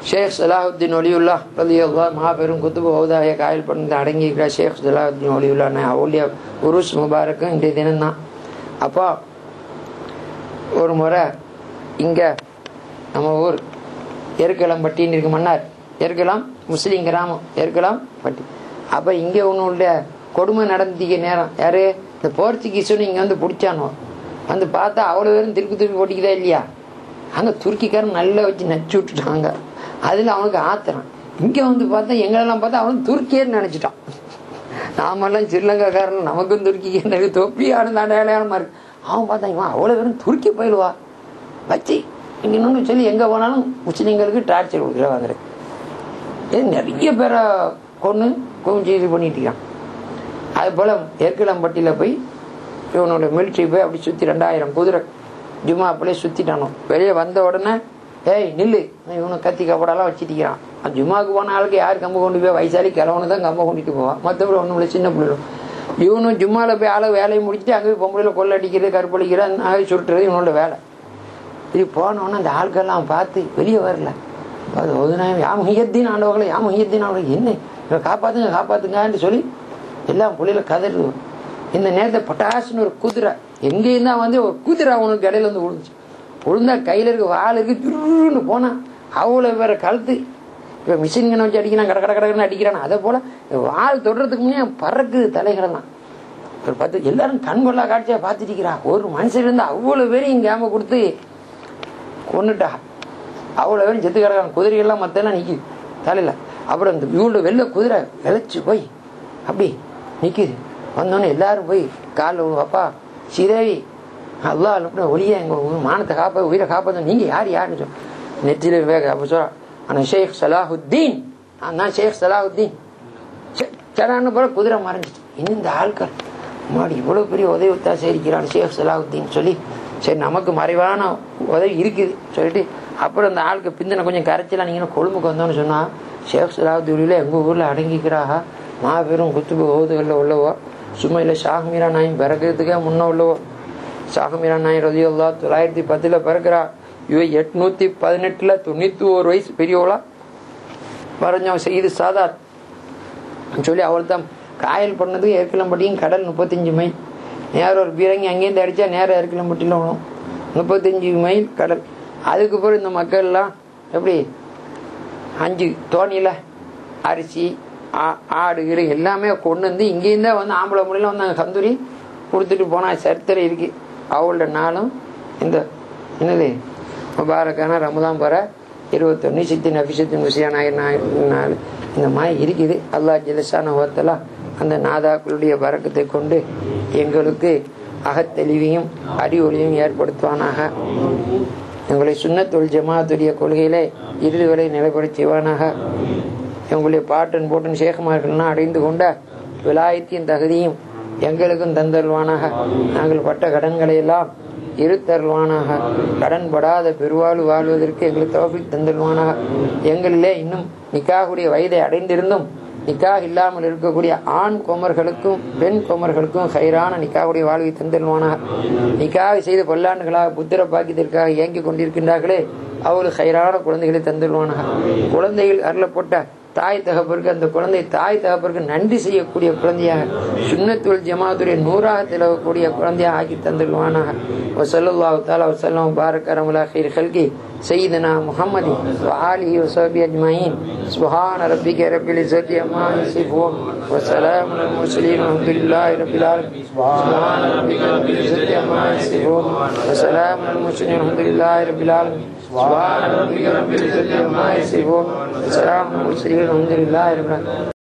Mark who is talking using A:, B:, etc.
A: ஷேக் சலாஹுத்தீன் ஒலியுல்லா ரலியல்லாஹு மாபெரும் குத்துபு ஹவுதாய காயல் பண்ணி அடங்கியிருக்கிற ஷேக் சலாஹுத்தீன் ஒலியுல்லா அவளுடைய உருஸ் முபாரக்கும் இன்றைய தினம்தான். அப்போ ஒரு முறை இங்கே நம்ம ஊர் எருக்கலம்பட்டின்னு இருக்கு, மன்னார் எருக்கலாம் முஸ்லீம் கிராமம் எருக்கலாம் பட்டி. அப்போ இங்கே ஒன்றுடைய கொடுமை நடந்திக்க நேரம் யாரு இந்த போர்ச்சுகீஸுன்னு இங்கே வந்து பிடிச்சானோ வந்து பார்த்தா அவ்வளோ பேரும் திருப்பி ஓட்டிக்குதா இல்லையா. அங்கே துருக்கிக்காரன் நல்லா வச்சு நச்சு விட்டுட்டாங்க. அதில் அவனுக்கு ஆத்திரம். இங்கே வந்து பார்த்தா எங்களெல்லாம் பார்த்தா அவனுக்கு துருக்கியன்னு நினச்சிட்டான். நாமெல்லாம் ஸ்ரீலங்காக்காரன் நமக்கும் துருக்கி தொப்பியானு அடையாளமா இருக்கு. அவன் பார்த்தா இவன் அவ்வளோ பேரும் துருக்கி போயிடுவா வச்சு இங்கன்னு சொல்லி எங்கே போனாலும் முஸ்லீம்களுக்கு டார்ச்சர் கொடுக்குற வந்துருக்கு. இது நிறைய பேரை கொண்டு குவிஞ்சு இது பண்ணிட்டு இருக்கான். அது போல் ஏற்கலம்பட்டியில் போய் இவனோட மிலிட்ரி போய் அப்படி சுற்றி 2000 குதிரை ஜும்மா அப்படியே சுற்றிட்டானோ. வெளியே வந்த உடனே ஏய் நில்லு, இவனு கத்தி கப்படெல்லாம் வச்சுட்டிக்கிறான். ஜும்மாவுக்கு போன ஆளுக்கு யார் கம்ப கொண்டு போய் வயசாலி கிழவனு தான் கம்ப கொண்டுட்டு போவான், மற்றபடி ஒன்றும் இல்லை சின்ன பிள்ளைகளும். இவனும் ஜும்மாவில் போய் ஆளை வேலையை முடிச்சுட்டு அங்கே போய் பொம்பளையில் கொள்ளை அடிக்கிறது கருப்பளிக்கிறது நகை சுட்டுறது இவனோட வேலை. இது போனோடனே அந்த ஆட்கள்லாம் பார்த்து வெளியே வரல. அது ஒதுனாயம் யாமுகியத்தின் ஆண்டவர்களை யாமுகியத்தின் ஆண்டவர்கள் என்ன இவன் காப்பாற்றுங்க காப்பாற்றுங்கன்னு சொல்லி எல்லாம் புள்ளியில் கதறு. இந்த நேரத்தை பட்டாசுன்னு ஒரு குதிரை எங்கேயும் தான் வந்து ஒரு குதிரை அவனுக்கு இடையில வந்து விழுந்துச்சு. விழுந்தா கையில் இருக்க வாள் இருக்கு திருன்னு போனான். அவ்வளோ வேற கழுத்து இப்போ மிஷின்கனை வச்சு அடிக்கிறான், கடை கடை கடைன்னு அடிக்கிறான். அதே போல் வாள் தொடுறதுக்கு முன்னே பறக்குது தலைகிறதான். ஒரு 10 எல்லாரும் கண்கொள்ளா காட்சியாக பார்த்துட்டு இருக்கிறா. ஒரு மனுஷன் இருந்து அவ்வளோ பேரையும் கேம கொடுத்து கொண்டுட்டா. அவ்வளோ பேரும் செத்து கிடக்கான குதிரைகள்லாம் மற்றெல்லாம் நிற்கிது தலையில். அப்புறம் இந்த இவ்வளோ வெள்ளை குதிரை விளைச்சி போய் அப்படி நிற்கிது. வந்தோடனே எல்லாரும் போய் காலில் அப்பா சீதேவி அல்லா ஒளியா எங்கள் மானத்தை காப்பா உயிரை காப்பாற்ற நீங்கள் யாருன்னு சொல்ல நெற்றில வேக அப்போ சொல்கிறான். ஆனால் ஷேக் சலாஹுத்தீன் நான் ஷேக் சலாஹுத்தீன் சடான்னு போல குதிரை மறைஞ்சிச்சு. இன்னும் இந்த ஆட்கள் மாடி இவ்வளோ பெரிய உதவி ஒத்தாசை இருக்கிறான் ஷேக் சலாஹுத்தீன் சொல்லி சரி நமக்கு மறைவான உதவி இருக்குது சொல்லிட்டு அப்புறம் அந்த ஆளுக்கு பிந்தின கொஞ்சம் கரைச்சலாம் நீங்கள் கொழும்புக்கு வந்தோன்னு சொன்னால் ஷேக் சலாஹுத்தீனில் எங்கள் ஊரில் அடங்கிக்கிறாக மாபெரும் குத்துபு ஓதுகளில் உள்ளவோ சும்மா இல்லை ஷாஹ்மீரா நாயும் பிறக்கிறதுக்கே முன்ன உள்ளவோ. ஷாஹ்மீரா நாய் ரலியல்லாஹு 910 பிறக்கிறா. இவ 818 91 வயசு பெரியவளா வரைஞ்சவன் செய்து சாதார் சொல்லி அவள் தான் காயல் பண்ணதுக்கு ஏற்கலம்பட்டியும் கடல் 35 மைல். நேரம் ஒரு பீரங்கி அங்கேருந்து அடித்தா நேரம் ஏற்கலம்பட்டியில் விடும். 35 மைல் கடல். அதுக்கு பிறகு இந்த மக்கள்லாம் எப்படி 5 தோணியில் அரிசி ஆடு கீடு எல்லாமே கொண்டு வந்து இங்கேயும் தான் வந்து ஆம்பளை முறையில் வந்து அங்கே கந்தூரி கொடுத்துட்டு போனால் சரித்திரம் இருக்கு. அவளோட நாளும் இந்த என்னது முபாரக்கான ரமதான் பர 21 சித்தி நபிசத்தின் விஷயான நாள் இந்த மாதிரி இருக்குது. அல்லாஹ் ஜல்லஷானஹு வ தஆலா அந்த நாதாக்களுடைய பரக்கத்தை கொண்டு எங்களுக்கு அகத்தெளிவையும் அறிவொளியும் ஏற்படுத்துவானாக. எங்களை சுன்னத்துல் ஜமாத்துடைய கொள்கையிலே இறுதி வரை நிலைப்படுத்தி செய்வானாக. எங்களுடைய பாட்டன் போட்டன் சேகமார்கள்லாம் அடைந்து கொண்ட விலாயத்தின் தகுதியும் எங்களுக்கும் தந்தருவானாக. நாங்கள் பட்ட கடன்களை எல்லாம் இருத்தருவானாக. கடன் படாத பெருவாழ்வு வாழ்வதற்கு எங்களுக்கு தௌஃபீக் தந்தருவானாக. எங்களிலே இன்னும் நிக்காஹுடைய வயதை அடைந்திருந்தும் நிக்காஹ் இல்லாமல் இருக்கக்கூடிய ஆண் கோமர்களுக்கும் பெண் கோமர்களுக்கும் ஹைரான நிக்காஹுடைய வாழ்வை தந்தருவானாக. நிக்காஹ் செய்த பல்லாண்டுகளாக புத்திர பாக்கியத்திற்காக இயங்கிக் கொண்டிருக்கின்றார்களே அவர்களுக்கு ஹைரான குழந்தைகளை தந்தருவானாக. குழந்தைகள் அருளப்பட்ட தாய் தகப்பருக்கு அந்த குழந்தை தாய் தகப்பருக்கு நன்றி செய்யக்கூடிய குழந்தையாக சுன்னத்துல் ஜமாத்துடைய 100ஆக திலவக்கூடிய குழந்தையாக ஆக்கி தந்துடுவானாக. வஸல்லல்லாஹு தஆலா வஸல்லம் பாரக அலா கைர் ஹல்கி சய்யிதனா முஹம்மதி வ ஆலிஹி வ ஸஹ்பிஹி அஜ்மஈன். சுப்ஹான ரப்பிக ரப்பில் இஸ்ஸத்தி அம்மா யசிஃபூன் வ ஸலாமுன் அலல் முர்ஸலீன் வல்ஹம்துலில்லாஹி ரப்பில் ஆலமீன். சுப்ஹான ரப்பிக ரப்பில் இஸ்ஸத்தி அம்மா யசிஃபூன் வ ஸலாமுன் அலல் முர்ஸலீன் வல்ஹம்துலில்லாஹி ரப்பில் ஆலமீன். சுப்ஹான ரப்பிக ரப்பில் இஸ்ஸத்தி அம்மா யசிஃபூன் வ ஸலாமுன் அலல் முர்ஸலீன் வல்ஹம்துலில்லாஹி ரப்பில் ஆலமீன்.